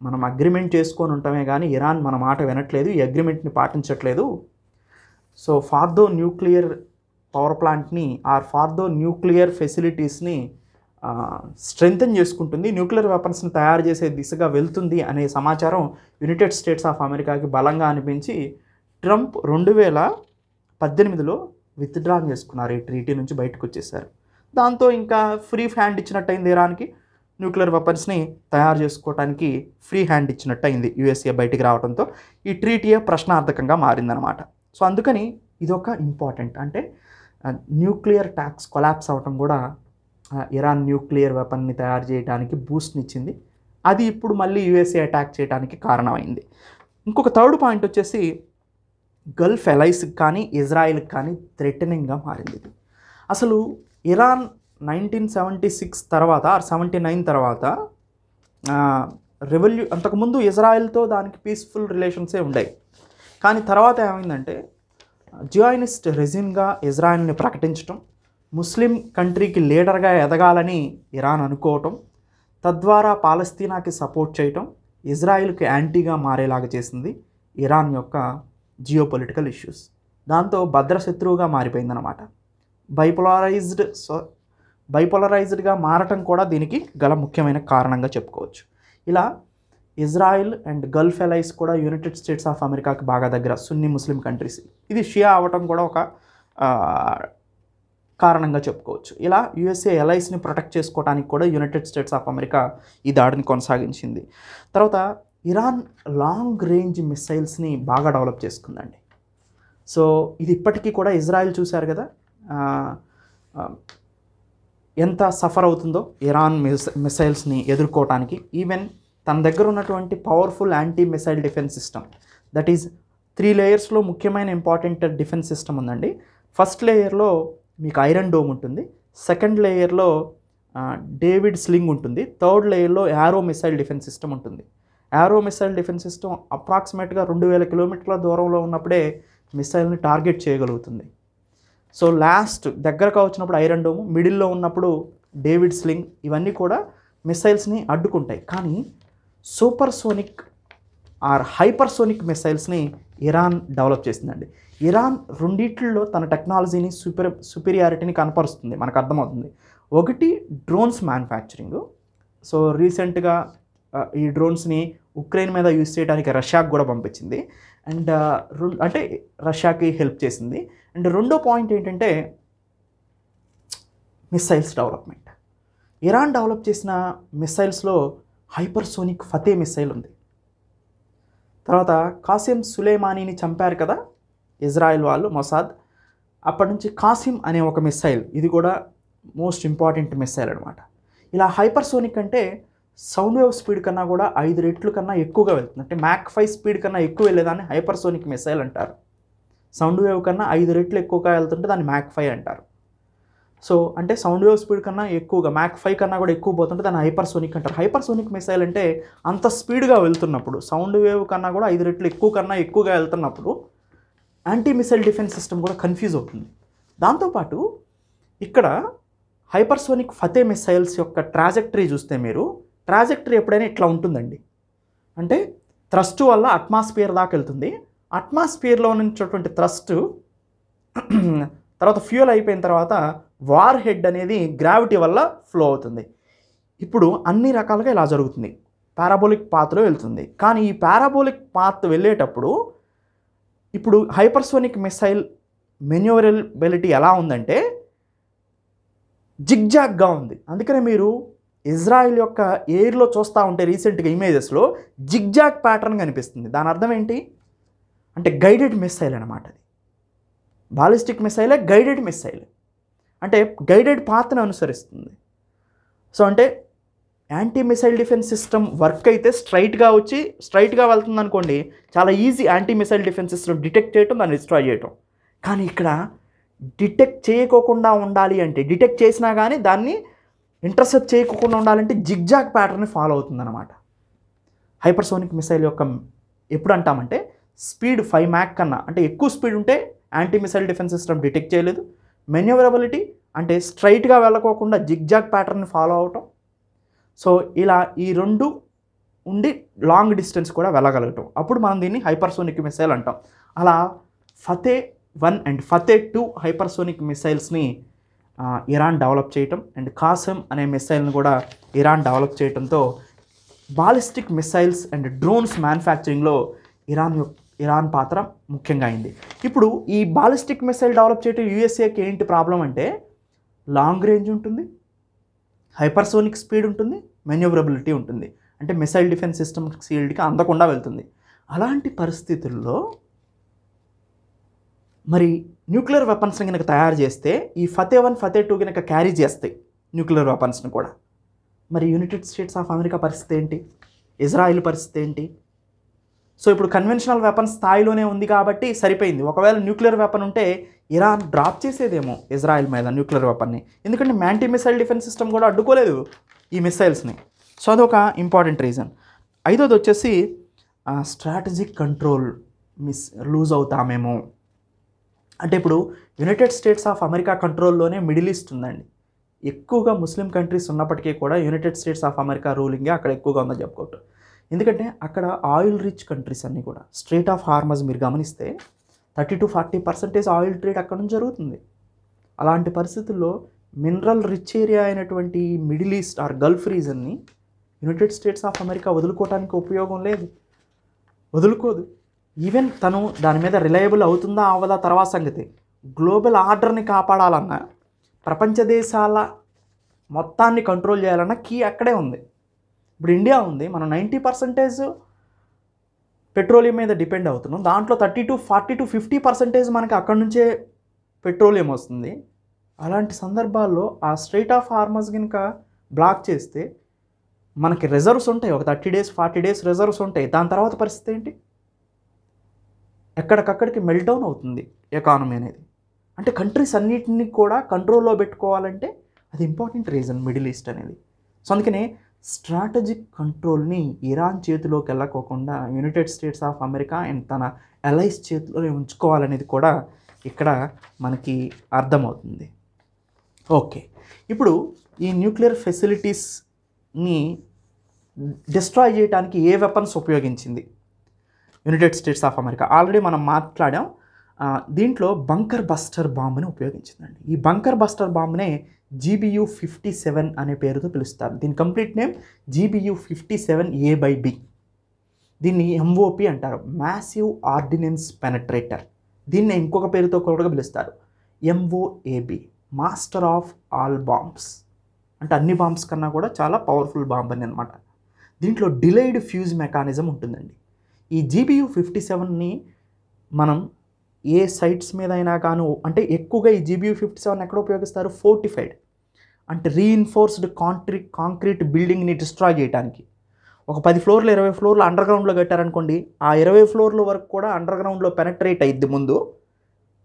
మనం అగ్రిమెంట్ చేసుకొని ఉంటామే కానీ ఇరాన్ మన మాట వినట్లేదు, ఈ అగ్రిమెంట్ని పాటించట్లేదు, సో ఫార్దో న్యూక్లియర్ పవర్ ప్లాంట్ని ఫార్దో న్యూక్లియర్ ఫెసిలిటీస్ని స్ట్రెంగ్తన్ చేసుకుంటుంది, న్యూక్లియర్ వెపన్స్ని తయారు చేసే దిశగా వెళ్తుంది అనే సమాచారం యునైటెడ్ స్టేట్స్ ఆఫ్ అమెరికాకి బలంగా అనిపించి ట్రంప్ 2018లో విత్డ్రా చేసుకున్నారు, ఈ ట్రీటీ నుంచి బయటకు వచ్చేసారు. దాంతో ఇంకా ఫ్రీ హ్యాండ్ ఇచ్చినట్టు అయింది ఇరాన్కి, న్యూక్లియర్ వెపన్స్ని తయారు చేసుకోవడానికి ఫ్రీ హ్యాండ్ ఇచ్చినట్టు అయింది యూఎస్ఏ బయటికి రావడంతో. ఈ ట్రీటీయే ప్రశ్నార్థకంగా మారిందనమాట. సో అందుకని ఇదొక ఇంపార్టెంట్, అంటే న్యూక్లియర్ ట్యాక్స్ కొలాప్స్ అవటం కూడా ఇరాన్ న్యూక్లియర్ వెపన్ని తయారు చేయడానికి బూస్ట్నిచ్చింది. అది ఇప్పుడు మళ్ళీ యూఎస్ఏ అటాక్ చేయడానికి కారణమైంది. ఇంకొక థర్డ్ పాయింట్ వచ్చేసి గల్ఫ్ ఎలైస్కి కానీ ఇజ్రాయిల్కి కానీ థ్రెటనింగ్గా మారింది. అసలు ఇరాన్ 1976 తర్వాత 79 తర్వాత అంతకుముందు ఇజ్రాయెల్తో దానికి పీస్ఫుల్ రిలేషన్సే ఉండేవి. కానీ తర్వాత ఏమైందంటే జియానిస్ట్ రెజిమ్గా ఇజ్రాయెల్ని ప్రకటించడం, ముస్లిం కంట్రీకి లీడర్గా ఎదగాలని ఇరాన్ అనుకోవటం, తద్వారా పాలస్తీనాకి సపోర్ట్ చేయటం ఇజ్రాయిల్కి యాంటీగా మారేలాగా చేసింది ఇరాన్ యొక్క జియోపొలిటికల్ ఇష్యూస్. దాంతో భద్రశత్రువుగా మారిపోయిందన్నమాట. బైపోలరైజ్డ్గా మారటం కూడా దీనికి గల ముఖ్యమైన కారణంగా చెప్పుకోవచ్చు. ఇలా ఇజ్రాయిల్ అండ్ గల్ఫ్ ఎలైస్ కూడా యునైటెడ్ స్టేట్స్ ఆఫ్ అమెరికాకి బాగా దగ్గర, సున్నీ ముస్లిం కంట్రీస్. ఇది షియా అవ్వటం కూడా ఒక కారణంగా చెప్పుకోవచ్చు. ఇలా యుఎస్ఏ ఎలైస్ని ప్రొటెక్ట్ చేసుకోవడానికి కూడా యునైటెడ్ స్టేట్స్ ఆఫ్ అమెరికా ఈ దాడిని కొనసాగించింది. తర్వాత ఇరాన్ లాంగ్ రేంజ్ మిస్సైల్స్ని బాగా డెవలప్ చేసుకుందండి. సో ఇది ఇప్పటికీ కూడా ఇజ్రాయెల్ చూశారు కదా ఎంత సఫర్ అవుతుందో ఇరాన్ మిసైల్స్ని ఎదుర్కోవటానికి. ఈవెన్ తన దగ్గర ఉన్నటువంటి powerful anti missile defence system, that is 3 లేయర్స్లో ముఖ్యమైన ఇంపార్టెంట్ డిఫెన్స్ సిస్టమ్ ఉందండి. ఫస్ట్ లేయర్లో మీకు ఐరన్ డోమ్ ఉంటుంది, సెకండ్ లేయర్లో డేవిడ్ స్లింగ్ ఉంటుంది, థర్డ్ లేయర్లో యారో మిసైల్ డిఫెన్స్ సిస్టమ్ ఉంటుంది. యారో మిసైల్ డిఫెన్స్ సిస్టమ్ అప్రాక్సిమేట్గా 2000 కిలోమీటర్ల దూరంలో ఉన్నప్పుడే మిసైల్ని టార్గెట్ చేయగలుగుతుంది. సో లాస్ట్ దగ్గరకు వచ్చినప్పుడు ఐరన్ డోమ్, మిడిల్లో ఉన్నప్పుడు డేవిడ్ స్లింగ్, ఇవన్నీ కూడా మిసైల్స్ని అడ్డుకుంటాయి. కానీ సూపర్సోనిక్ హైపర్సోనిక్ మిసైల్స్ని ఇరాన్ డెవలప్ చేసిందండి. ఇరాన్ రెండిట్లో తన టెక్నాలజీని సుపీరియారిటీని కనపరుస్తుంది, మనకు అర్థమవుతుంది. ఒకటి డ్రోన్స్ మ్యానుఫ్యాక్చరింగ్. సో రీసెంట్గా ఈ డ్రోన్స్ని ఉక్రెయిన్ మీద యూజ్ చేయడానికి రష్యాకి కూడా పంపించింది, అండ్ అంటే రష్యాకి హెల్ప్ చేసింది. అండ్ రెండో పాయింట్ ఏంటంటే మిస్సైల్స్ డెవలప్మెంట్. ఇరాన్ డెవలప్ చేసిన మిస్సైల్స్లో హైపర్సోనిక్ ఫతే మిస్సైల్ ఉంది. తర్వాత కాసిం సులేమానీని చంపారు కదా ఇజ్రాయెల్ వాళ్ళు, మొసాద్. అప్పటి నుంచి కాసిం అనే ఒక మిస్సైల్, ఇది కూడా మోస్ట్ ఇంపార్టెంట్ మిస్సైల్ అనమాట. ఇలా హైపర్సోనిక్ అంటే సౌండ్ వేవ్ స్పీడ్ కన్నా కూడా 5 రెట్లు కన్నా ఎక్కువగా వెళ్తుంది, అంటే మ్యాక్ 5 స్పీడ్ కన్నా ఎక్కువ వెళ్ళేదాన్ని హైపర్సోనిక్ మిసైల్ అంటారు. సౌండ్ వేవ్ కన్నా 5 రెట్లు ఎక్కువగా వెళ్తుంటే దాన్ని మ్యాక్ 5 అంటారు. సో అంటే సౌండ్ వేవ్ స్పీడ్ కన్నా ఎక్కువగా, మ్యాక్ 5 కన్నా కూడా ఎక్కువ పోతుంటే దాన్ని హైపర్సోనిక్ అంటారు. హైపర్సోనిక్ మిసైల్ అంటే అంత స్పీడ్గా వెళ్తున్నప్పుడు, సౌండ్ వేవ్ కన్నా కూడా 5 రెట్లు ఎక్కువగా వెళ్తున్నప్పుడు యాంటీ మిసైల్ డిఫెన్స్ సిస్టమ్ కూడా కన్ఫ్యూజ్ అవుతుంది. దాంతోపాటు ఇక్కడ హైపర్సోనిక్ ఫతే మిసైల్స్ యొక్క ట్రాజెక్టరీ చూస్తే మీరు, ట్రాజెక్టరీ ఎప్పుడైనా ఇట్లా ఉంటుందండి. అంటే థ్రస్ట్ వల్ల అట్మాస్ఫియర్ దాకా వెళ్తుంది, అట్మాస్ఫియర్లో ఉన్నటువంటి థ్రస్ట్ తర్వాత ఫ్యూయల్ అయిపోయిన తర్వాత వార్ హెడ్ అనేది గ్రావిటీ వల్ల ఫ్లో అవుతుంది. ఇప్పుడు అన్ని రకాలుగా ఇలా జరుగుతుంది, పారాబోలిక్ పాత్లో వెళ్తుంది. కానీ ఈ పారాబోలిక్ పాత్ వెళ్ళేటప్పుడు ఇప్పుడు హైపర్సోనిక్ మిసైల్ మెన్యూవరబిలిటీ ఎలా ఉందంటే జిగ్జాగ్గా ఉంది. అందుకనే మీరు ఇజ్రాయిల్ యొక్క ఎయిర్లో చూస్తూ ఉంటే రీసెంట్గా ఇమేజెస్లో జిగ్జాగ్ ప్యాటర్న్ కనిపిస్తుంది. దాని అర్థం ఏంటి అంటే గైడెడ్ మిసైల్ అనమాట. అది బాలిస్టిక్ మిసైలే, గైడెడ్ మిసైల్ అంటే గైడెడ్ పాత్ను అనుసరిస్తుంది. సో అంటే anti missile defence system work అయితే స్ట్రైట్గా వెళ్తుంది అనుకోండి, చాలా easy anti missile defence system detect చేయటం, దాన్ని డిస్ట్రాయ్ చేయటం. కానీ ఇక్కడ డిటెక్ట్ చేయకోకుండా ఉండాలి అంటే, డిటెక్ట్ చేసినా కానీ దాన్ని ఇంటర్సెప్ట్ చేయకుండా ఉండాలంటే జిగ్జాగ్ ప్యాటర్న్ని ఫాలో అవుతుందన్నమాట. హైపర్సోనిక్ మిసైల్ యొక్క ఎప్పుడు అంటామంటే స్పీడ్ 5 మ్యాక్ కన్నా అంటే ఎక్కువ స్పీడ్ ఉంటే anti missile defence system detect చేయలేదు. మెన్యూవరబిలిటీ అంటే స్ట్రైట్గా వెళ్ళకోకుండా జిగ్జాగ్ ప్యాటర్న్ని ఫాలో అవటం. సో ఇలా ఈ రెండు ఉండి లాంగ్ డిస్టెన్స్ కూడా వెళ్ళగలగటం, అప్పుడు మనం దీన్ని హైపర్సోనిక్ మిసైల్ అంటాం. అలా ఫతే 1 అండ్ ఫతే-2 హైపర్సోనిక్ మిసైల్స్ని ఇరాన్ డెవలప్ చేయటం, అండ్ కాసమ్ అనే మిసైల్ని కూడా ఇరాన్ డెవలప్ చేయడంతో బాలిస్టిక్ మిసైల్స్ అండ్ డ్రోన్స్ మ్యానుఫ్యాక్చరింగ్లో ఇరాన్ పాత్ర ముఖ్యంగా అయింది. ఇప్పుడు ఈ బాలిస్టిక్ మిసైల్ డెవలప్ చేయటం యూఎస్ఏకి ఏంటి ప్రాబ్లం అంటే లాంగ్ రేంజ్ ఉంటుంది, హైపర్సోనిక్ స్పీడ్ ఉంటుంది, మెన్యూవరబిలిటీ ఉంటుంది. అంటే మిసైల్ డిఫెన్స్ సిస్టమ్ ఫీల్డ్కి అందకుండా వెళ్తుంది. అలాంటి పరిస్థితుల్లో మరి న్యూక్లియర్ వెపన్స్ని కనుక తయారు చేస్తే ఈ ఫతే-1 ఫతే-2 కనుక క్యారీ చేస్తాయి న్యూక్లియర్ వెపన్స్ని కూడా, మరి యునైటెడ్ స్టేట్స్ ఆఫ్ అమెరికా పరిస్థితి ఏంటి, ఇజ్రాయిల్ పరిస్థితి ఏంటి? సో ఇప్పుడు కన్వెన్షనల్ వెపన్స్ స్థాయిలోనే ఉంది కాబట్టి సరిపోయింది. ఒకవేళ న్యూక్లియర్ వెపన్ ఉంటే ఇరాన్ డ్రాప్ చేసేదేమో ఇజ్రాయిల్ మీద న్యూక్లియర్ వెపన్ని, ఎందుకంటే యాంటీ మిసైల్ డిఫెన్స్ సిస్టమ్ కూడా అడ్డుకోలేదు ఈ మిసైల్స్ని. సో అదొక ఇంపార్టెంట్ రీజన్. ఐదోది వచ్చేసి స్ట్రాటజిక్ కంట్రోల్ లూజ్ అవుతామేమో. అంటే ఇప్పుడు యునైటెడ్ స్టేట్స్ ఆఫ్ అమెరికా కంట్రోల్లోనే మిడిల్ ఈస్ట్ ఉందండి. ఎక్కువగా ముస్లిం కంట్రీస్ ఉన్నప్పటికీ కూడా యునైటెడ్ స్టేట్స్ ఆఫ్ అమెరికా రూలింగే అక్కడ ఎక్కువగా ఉందని చెప్పుకోవచ్చు. ఎందుకంటే అక్కడ ఆయిల్ రిచ్ కంట్రీస్ అన్నీ కూడా, స్ట్రెయిట్ ఆఫ్ హార్మజ్ మీరు గమనిస్తే 30-40% ఆయిల్ ట్రేడ్ అక్కడ నుంచి జరుగుతుంది. అలాంటి పరిస్థితుల్లో మినరల్ రిచ్ ఏరియా అయినటువంటి మిడిల్ ఈస్ట్ ఆర్ గల్ఫ్ రీజన్ని యునైటెడ్ స్టేట్స్ ఆఫ్ అమెరికా వదులుకోవడానికి ఉపయోగం లేదు, వదులుకోదు. ఈవెన్ తను దాని మీద రిలయబుల్ అవుతుందా అవ్వదా తర్వాత సంగతి. గ్లోబల్ ఆర్డర్ని కాపాడాలన్నా, ప్రపంచ దేశాల మొత్తాన్ని కంట్రోల్ చేయాలన్నా కీ అక్కడే ఉంది. ఇప్పుడు ఇండియా ఉంది, మనం 90% పెట్రోలియం మీద డిపెండ్ అవుతున్నాం. దాంట్లో 30-40-50% మనకి అక్కడి నుంచే పెట్రోలియం వస్తుంది. అలాంటి సందర్భాల్లో ఆ స్ట్రెయిట్ ఆఫ్ హార్మజ్ కనుక బ్లాక్ చేస్తే మనకి రిజర్వ్స్ ఉంటాయి, ఒక 30 days 40 days రిజర్వ్స్ ఉంటాయి. దాని తర్వాత పరిస్థితి ఏంటి? ఎక్కడికక్కడికి మెల్ట్డౌన్ అవుతుంది ఎకానమీ అనేది. అంటే కంట్రీస్ అన్నిటిని కూడా కంట్రోల్లో పెట్టుకోవాలంటే అది ఇంపార్టెంట్ రీజన్ మిడిల్ ఈస్ట్ అనేది. సో అందుకనే స్ట్రాటజిక్ కంట్రోల్ని ఇరాన్ చేతిలోకి వెళ్ళకోకుండా United states of America and తన అలైస్ చేతిలోనే ఉంచుకోవాలనేది కూడా ఇక్కడ మనకి అర్థమవుతుంది. ఓకే, ఇప్పుడు ఈ న్యూక్లియర్ ఫెసిలిటీస్ని డిస్ట్రాయ్ చేయడానికి ఏ వెపన్స్ ఉపయోగించింది United states of America? Already మనం మాట్లాడాం. దీంట్లో బంకర్ బస్టర్ బాంబ్ని ఉపయోగించిందండి. ఈ బంకర్ బస్టర్ బాంబ్నే GBU-57 అనే పేరుతో పిలుస్తారు. దీని కంప్లీట్ నేమ్ GBU-57A/B. దీన్ని MOP అంటారు, మ్యాసివ్ ఆర్డినెన్స్ పెనట్రేటర్. దీన్ని ఇంకొక పేరుతో కూడా పిలుస్తారు, MOAB, master of all bombs. అంటే అన్ని బాంబ్స్ కన్నా కూడా చాలా పవర్ఫుల్ బాంబ్ అని అనమాట. దీంట్లో డిలేడ్ ఫ్యూజ్ మెకానిజం ఉంటుందండి. ఈ GBU-57ని మనం ఏ సైట్స్ మీద అయినా కానీ, అంటే ఎక్కువగా ఈ GBU-57 ఎక్కడ ఉపయోగిస్తారు? ఫోర్టిఫైడ్, అంటే రీఇన్ఫోర్స్డ్ కాంక్రీట్ బిల్డింగ్ని డిస్ట్రాయ్ చేయడానికి. ఒక 10 floors 20 floors అండర్ గ్రౌండ్లో కట్టారనుకోండి, ఆ 20 floors వరకు కూడా అండర్ గ్రౌండ్లో పెనట్రేట్ అయ్యిద్ది. ముందు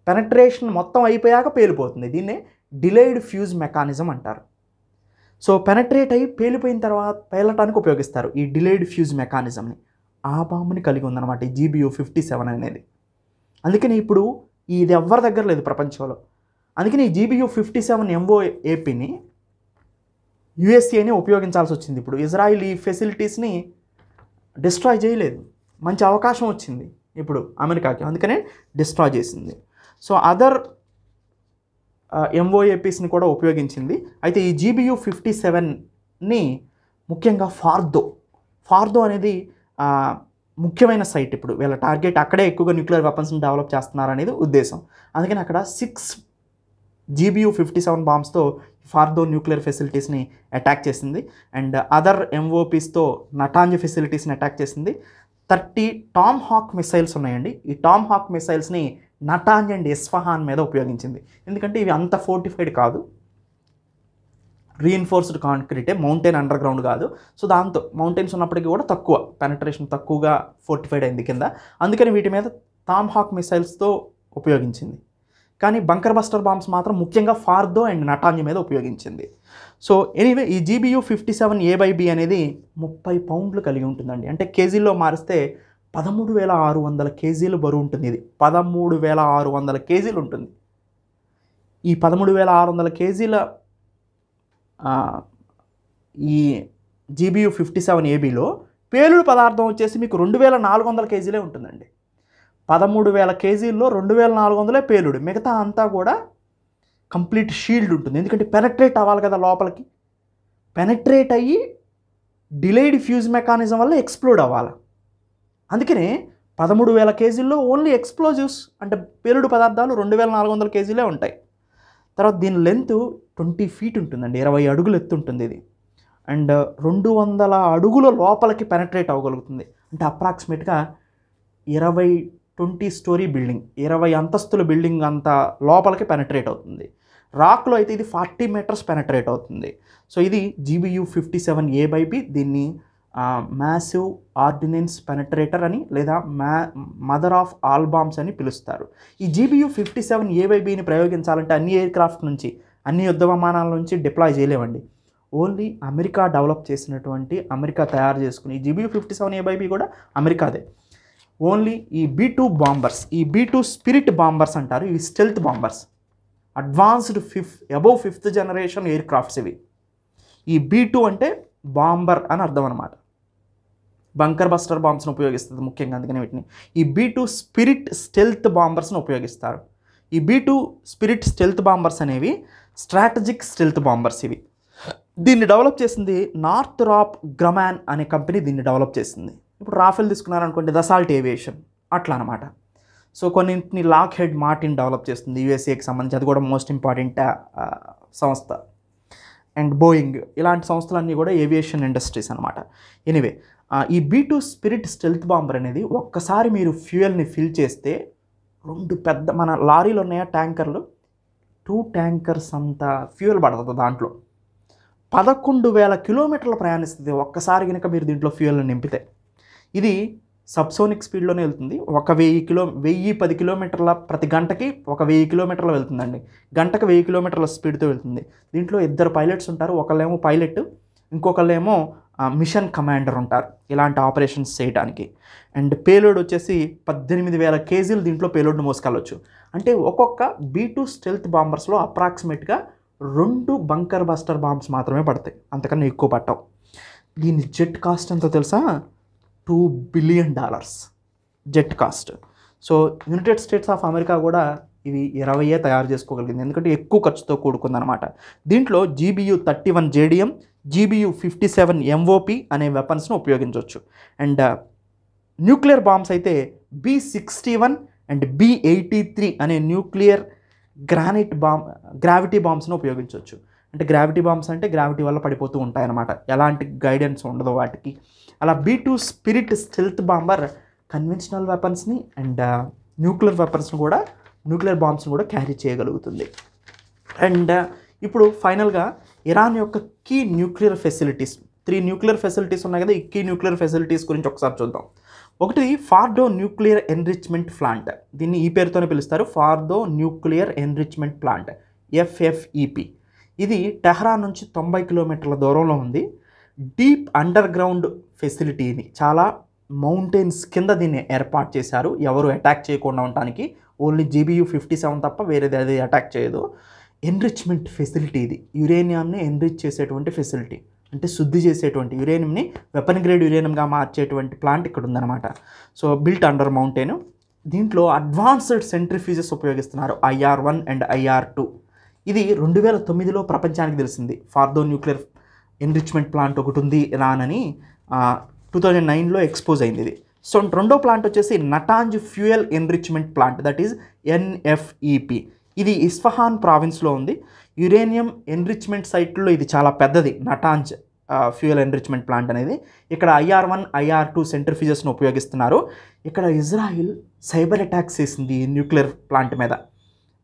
పెనట్రేషన్ మొత్తం అయిపోయాక పేలిపోతుంది. దీన్నే డిలేడ్ ఫ్యూజ్ మెకానిజం అంటారు. సో పెనట్రేట్ అయ్యి పేలిపోయిన తర్వాత పేలటానికి ఉపయోగిస్తారు ఈ డిలేడ్ ఫ్యూజ్ మెకానిజంని. ఆ బాంబుని కలిగి ఉందన్నమాట ఈ GBU-57 అనేది. అందుకని ఇప్పుడు ఇది ఎవరి దగ్గర లేదు ప్రపంచంలో. అందుకని ఈ GBU-57 MOAPని యుఎస్ఏని ఉపయోగించాల్సి వచ్చింది. ఇప్పుడు ఇజ్రాయిల్ ఈ ఫెసిలిటీస్ని డిస్ట్రాయ్ చేయలేదు, మంచి అవకాశం వచ్చింది ఇప్పుడు అమెరికాకి, అందుకనే డిస్ట్రాయ్ చేసింది. సో అదర్ MOAPస్ని కూడా ఉపయోగించింది. అయితే ఈ GBU-57ని ముఖ్యంగా ఫార్దో అనేది ముఖ్యమైన సైట్. ఇప్పుడు వీళ్ళ టార్గెట్ అక్కడే ఎక్కువగా న్యూక్లియర్ వెపన్స్ని డెవలప్ చేస్తున్నారనేది ఉద్దేశం. అందుకని అక్కడ 6 GBU-57 బాంబ్స్తో ఫార్దో న్యూక్లియర్ ఫెసిలిటీస్ని అటాక్ చేసింది. అండ్ అదర్ MOPస్తో నటాంజ్ ఫెసిలిటీస్ని అటాక్ చేసింది. 30 టామ్ హాక్ మిసైల్స్ ఉన్నాయండి. ఈ టామ్ హాక్ మిసైల్స్ని నటాంజ్ అండ్ ఇస్ఫహాన్ మీద ఉపయోగించింది. ఎందుకంటే ఇవి అంత ఫోర్టిఫైడ్ కాదు, రీఇన్ఫోర్స్డ్ కాంక్రీటే, మౌంటైన్ అండర్ గ్రౌండ్ కాదు. సో దాంతో మౌంటైన్స్ ఉన్నప్పటికీ కూడా తక్కువ పెనట్రేషన్, తక్కువగా ఫోర్టిఫైడ్ అయింది కింద. అందుకని వీటి మీద టామ్ హాక్ మిసైల్స్తో ఉపయోగించింది. కానీ బంకర్ బస్టర్ బాంబ్స్ మాత్రం ముఖ్యంగా ఫార్దో అండ్ నటాంజ్ మీద ఉపయోగించింది. సో ఎనీవే ఈ GBU-57A/B అనేది 30 pounds కలిగి ఉంటుందండి. అంటే కేజీల్లో మారిస్తే 13,600 kgs బరువు ఉంటుంది. ఇది 13,600 kgs ఉంటుంది. ఈ 13,600 kgs ఈ GBU-57A/Bలో పేలుడు పదార్థం వచ్చేసి మీకు 2,400 kgs ఉంటుందండి. 13,000 కేజీల్లో 2,400 పేలుడు, మిగతా అంతా కూడా కంప్లీట్ షీల్డ్ ఉంటుంది. ఎందుకంటే పెనట్రేట్ అవ్వాలి కదా లోపలికి, పెనట్రేట్ అయ్యి డిలేడ్ ఫ్యూజ్ మెకానిజం వల్ల ఎక్స్ప్లోడ్ అవ్వాలి. అందుకనే 13,000 కేజీల్లో ఓన్లీ ఎక్స్ప్లోజివ్స్ అంటే పేలుడు పదార్థాలు 2,400 కేజీలే ఉంటాయి. తర్వాత దీని లెంత్ 20 feet ఉంటుందండి, 20 అడుగులు ఎత్తు ఉంటుంది ఇది. అండ్ 200 అడుగుల లోపలికి పెనట్రేట్ అవ్వగలుగుతుంది. అంటే అప్రాక్సిమేట్గా 20 స్టోరీ బిల్డింగ్, 20 అంతస్తుల బిల్డింగ్ అంత లోపలికి పెనట్రేట్ అవుతుంది. రాక్లో అయితే ఇది 40 meters పెనట్రేట్ అవుతుంది. సో ఇది GBU-57A/B. దీన్ని మ్యాసివ్ ఆర్డినెన్స్ పెనట్రేటర్ అని లేదా మదర్ ఆఫ్ ఆల్ బాంబ్స్ అని పిలుస్తారు. ఈ GBU-57A/Bని ప్రయోగించాలంటే అన్ని ఎయిర్ క్రాఫ్ట్ నుంచి, అన్ని యుద్ధ విమానాల నుంచి డిప్లాయ్ చేయలేవండి. ఓన్లీ అమెరికా డెవలప్ చేసినటువంటి, అమెరికా తయారు చేసుకుని, ఈ GBU-57A/B కూడా అమెరికాదే. ఓన్లీ ఈ B2 బాంబర్స్, ఈ B2 స్పిరిట్ బాంబర్స్ అంటారు. ఇవి stealth bombers, advanced above 5th generation air crafts ఇవి. ఈ B2 అంటే బాంబర్ అని అర్థం అనమాట. బంకర్ బస్టర్ బాంబ్స్ని ఉపయోగిస్తుంది ముఖ్యంగా, అందుకని వీటిని ఈ B2 స్పిరిట్ స్టెల్త్ బాంబర్స్ని ఉపయోగిస్తారు. ఈ B2 స్పిరిట్ స్టెల్త్ బాంబర్స్ అనేవి స్ట్రాటజిక్ స్టెల్త్ బాంబర్స్ ఇవి. దీన్ని డెవలప్ చేసింది నార్థ్రాప్ గ్రమాన్ అనే కంపెనీ దీన్ని డెవలప్ చేసింది. ఇప్పుడు రాఫెల్ తీసుకున్నారనుకోండి, దసాల్ట్ ఏవియేషన్ అట్లా అనమాట. సో కొన్నింటిని లాక్హెడ్ మార్టిన్ డెవలప్ చేస్తుంది యూఎస్ఏకి సంబంధించి, అది కూడా మోస్ట్ ఇంపార్టెంట్ సంస్థ. అండ్ బోయింగ్, ఇలాంటి సంస్థలన్నీ కూడా ఏవియేషన్ ఇండస్ట్రీస్ అనమాట. ఎనీవే, ఈ B2 స్పిరిట్ స్టెల్త్ బాంబర్ అనేది ఒక్కసారి మీరు ఫ్యూయల్ని ఫిల్ చేస్తే 2 పెద్ద, మన లారీలు ఉన్నాయా ట్యాంకర్లు, 2 tankers అంత ఫ్యూయల్ పడుతుంది దాంట్లో. 11,000 kilometers ప్రయాణిస్తుంది ఒక్కసారి కనుక మీరు దీంట్లో ఫ్యూయల్ని నింపితే. ఇది సబ్సోనిక్ స్పీడ్లోనే వెళ్తుంది. 1010 kilometers ప్రతి గంటకి 1000 kilometers వెళ్తుందండి. గంటకు 1000 kilometers స్పీడ్తో వెళ్తుంది. దీంట్లో 2 పైలట్స్ ఉంటారు, ఒకళ్ళేమో పైలట్, ఇంకొకళ్ళేమో మిషన్ కమాండర్ ఉంటారు ఇలాంటి ఆపరేషన్స్ చేయడానికి. అండ్ పేలోడ్ వచ్చేసి 18,000 కేజీలు దీంట్లో పేలోడ్ని మోసుకెళ్ళవచ్చు. అంటే ఒక్కొక్క B2 స్టెల్త్ బాంబర్స్లో అప్రాక్సిమేట్గా 2 బంకర్ బస్టర్ బాంబ్స్ మాత్రమే పడతాయి, అంతకన్నా ఎక్కువ పట్టవు. దీని జెట్ కాస్ట్ ఎంతో తెలుసా? $2 billion jet cost. So United states of America కూడా ఇవి 20 తయారు చేసుకోగలిగింది, ఎందుకంటే ఎక్కువ ఖర్చుతో కూడుకుందనమాట. దీంట్లో GBU-31 JDM, GBU-57 MOP అనే వెపన్స్ను ఉపయోగించవచ్చు. అండ్ న్యూక్లియర్ బాంబ్స్ అయితే B-61 అండ్ B-83 అనే న్యూక్లియర్ గ్రావిటీ బాంబ్స్ను ఉపయోగించవచ్చు. అంటే గ్రావిటీ బాంబ్స్ అంటే గ్రావిటీ వల్ల పడిపోతూ ఉంటాయన్నమాట, ఎలాంటి గైడెన్స్ ఉండదు వాటికి. అలా B2 spirit stealth bomber conventional వెపన్స్ని అండ్ న్యూక్లియర్ బాంబ్స్ని కూడా క్యారీ చేయగలుగుతుంది. అండ్ ఇప్పుడు ఫైనల్గా ఇరాన్ యొక్క key nuclear facilities, 3 nuclear facilities ఉన్నాయి కదా, ఈ కీ న్యూక్లియర్ ఫెసిలిటీస్ గురించి ఒకసారి చూద్దాం. ఒకటి ఫార్డో న్యూక్లియర్ ఎన్రిచ్మెంట్ ప్లాంట్, దీన్ని ఈ పేరుతోనే పిలుస్తారు, ఫార్డో న్యూక్లియర్ ఎన్రిచ్మెంట్ ప్లాంట్ FFEP. ఇది టెహ్రాన్ నుంచి 90 kilometers దూరంలో ఉంది. డీప్ అండర్ గ్రౌండ్ ఫెసిలిటీని, చాలా మౌంటైన్స్ కింద దీన్ని ఏర్పాటు చేశారు, ఎవరు అటాక్ చేయకుండా ఉండటానికి. ఓన్లీ GBU-57 తప్ప వేరేది అది అటాక్ చేయదు. ఎన్రిచ్మెంట్ ఫెసిలిటీ ఇది, యురేనియంని ఎన్రిచ్ చేసేటువంటి ఫెసిలిటీ, అంటే శుద్ధి చేసేటువంటి యురేనియంని వెపన్ గ్రేడ్ యురేనియంగా మార్చేటువంటి ప్లాంట్ ఇక్కడ ఉందన్నమాట. So built under mountain. దీంట్లో అడ్వాన్స్డ్ సెంట్రిఫ్యూజెస్ ఉపయోగిస్తున్నారు, IR-1 అండ్ IR-2. ఇది 2009లో ప్రపంచానికి తెలిసింది, ఫార్డో న్యూక్లియర్ ఎన్రిచ్మెంట్ ప్లాంట్ ఒకటి ఉంది ఇరాన్ అని. 2009లో ఎక్స్పోజ్ అయింది ఇది. సో రెండో ప్లాంట్ వచ్చేసి Natanz fuel enrichment plant, that is NFEP. ఇది ఇస్ఫహాన్ ప్రావిన్స్లో ఉంది. యురేనియం ఎన్రిచ్మెంట్ సైట్లో ఇది చాలా పెద్దది, నటాంజ్ ఫ్యూయల్ ఎన్రిచ్మెంట్ ప్లాంట్ అనేది. ఇక్కడ IR-1 IR-2 సెంట్రిఫ్యూజెస్ను ఉపయోగిస్తున్నారు. ఇక్కడ ఇజ్రాయిల్ సైబర్ అటాక్స్ చేసింది ఈ న్యూక్లియర్ ప్లాంట్ మీద.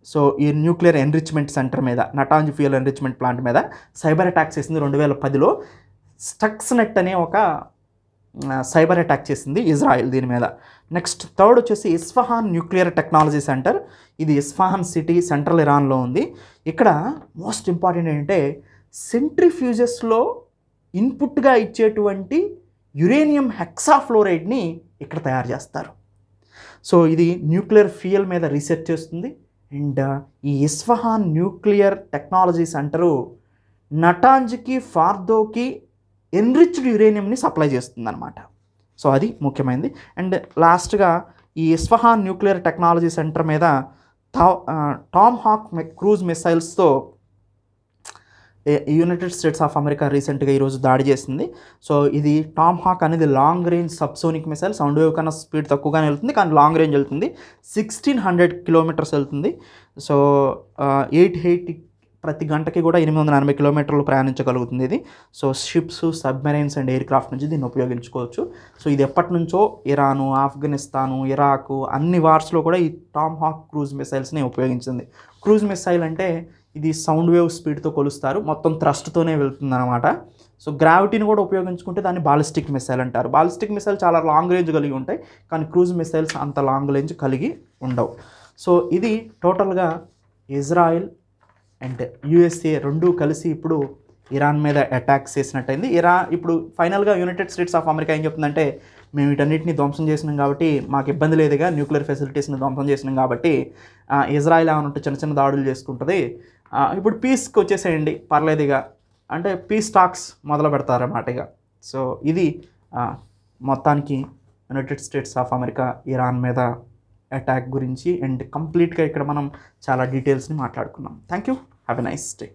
సో ఈ న్యూక్లియర్ ఎన్రిచ్మెంట్ సెంటర్ మీద, నటాంజ్ ఫ్యూయల్ ఎన్రిచ్మెంట్ ప్లాంట్ మీద సైబర్ అటాక్ చేసింది 2010లో. స్టక్స్నెట్ అనే ఒక సైబర్ అటాక్ చేసింది ఇజ్రాయిల్ దీని మీద. నెక్స్ట్ థర్డ్ వచ్చేసి ఇస్ఫహాన్ న్యూక్లియర్ టెక్నాలజీ సెంటర్, ఇది ఇస్ఫహాన్ సిటీ సెంట్రల్ ఇరాన్లో ఉంది. ఇక్కడ మోస్ట్ ఇంపార్టెంట్ ఏంటంటే సెంట్రిఫ్యూజెస్లో ఇన్పుట్గా ఇచ్చేటువంటి యురేనియం హెక్సాఫ్లోరైడ్ని ఇక్కడ తయారు చేస్తారు. సో ఇది న్యూక్లియర్ ఫ్యూయల్ మీద రీసెర్చ్ చేస్తుంది. అండ్ ఈ ఇస్ఫహాన్ న్యూక్లియర్ టెక్నాలజీ సెంటరు నటాంజ్కి ఫార్దోకి ఎన్రిచ్డ్ యురేనియంని సప్లై చేస్తుంది అనమాట. సో అది ముఖ్యమైనది. అండ్ లాస్ట్గా ఈ ఇస్ఫహాన్ న్యూక్లియర్ టెక్నాలజీ సెంటర్ మీద టామ్ హాక్ క్రూజ్ మిసైల్స్తో యునైటెడ్ స్టేట్స్ ఆఫ్ అమెరికా రీసెంట్గా ఈరోజు దాడి చేసింది. సో ఇది టామ్ హాక్ అనేది long range subsonic missile. Sound wave కన్నా స్పీడ్ తక్కువగానే వెళ్తుంది, కానీ లాంగ్ రేంజ్ వెళ్తుంది. 1600 కిలోమీటర్స్ వెళ్తుంది. సో 880 ప్రతి గంటకి కూడా 880 కిలోమీటర్లు ప్రయాణించగలుగుతుంది ఇది. So ships, submarines and air craft నుంచి దీన్ని ఉపయోగించుకోవచ్చు. సో ఇది ఎప్పటి నుంచో ఇరాను, ఆఫ్ఘనిస్తాను, ఇరాకు అన్ని వార్స్లో కూడా ఈ టామ్ హాక్ క్రూజ్ మిసైల్స్ని ఉపయోగించింది. క్రూజ్ మిసైల్ అంటే ఇది సౌండ్ వేవ్ స్పీడ్తో కొలుస్తారు, మొత్తం థ్రస్ట్తోనే వెళ్తుందన్నమాట. సో గ్రావిటీని కూడా ఉపయోగించుకుంటే దాన్ని బాలిస్టిక్ మిసైల్ అంటారు. బాలిస్టిక్ మిసైల్ చాలా లాంగ్ రేంజ్ కలిగి ఉంటాయి, కానీ క్రూజ్ మిసైల్స్ అంత లాంగ్ రేంజ్ కలిగి ఉండవు. సో ఇది టోటల్గా ఇజ్రాయిల్ అండ్ యుఎస్ఏ రెండూ కలిసి ఇప్పుడు ఇరాన్ మీద అటాక్ చేసినట్టయింది. ఇప్పుడు ఫైనల్గా యునైటెడ్ స్టేట్స్ ఆఫ్ అమెరికా ఏం చెప్తుందంటే, మేము వీటన్నిటిని ధ్వంసం చేసినాం కాబట్టి మాకు ఇబ్బంది లేదుగా, న్యూక్లియర్ ఫెసిలిటీస్ని ధ్వంసం చేసినాం కాబట్టి ఇజ్రాయిల్ ఏమన్నట్టు చిన్న చిన్న దాడులు చేసుకుంటుంది, ఇప్పుడు పీస్కి వచ్చేసేయండి పర్లేదుగా అంటే పీస్ టాక్స్ మొదలు పెడతారన్నమాట ఇక. సో ఇది మొత్తానికి United states of America Iran మీద అటాక్ గురించి అండ్ కంప్లీట్గా ఇక్కడ మనం చాలా డీటెయిల్స్ని మాట్లాడుకున్నాం. Thank you. Have a nice day.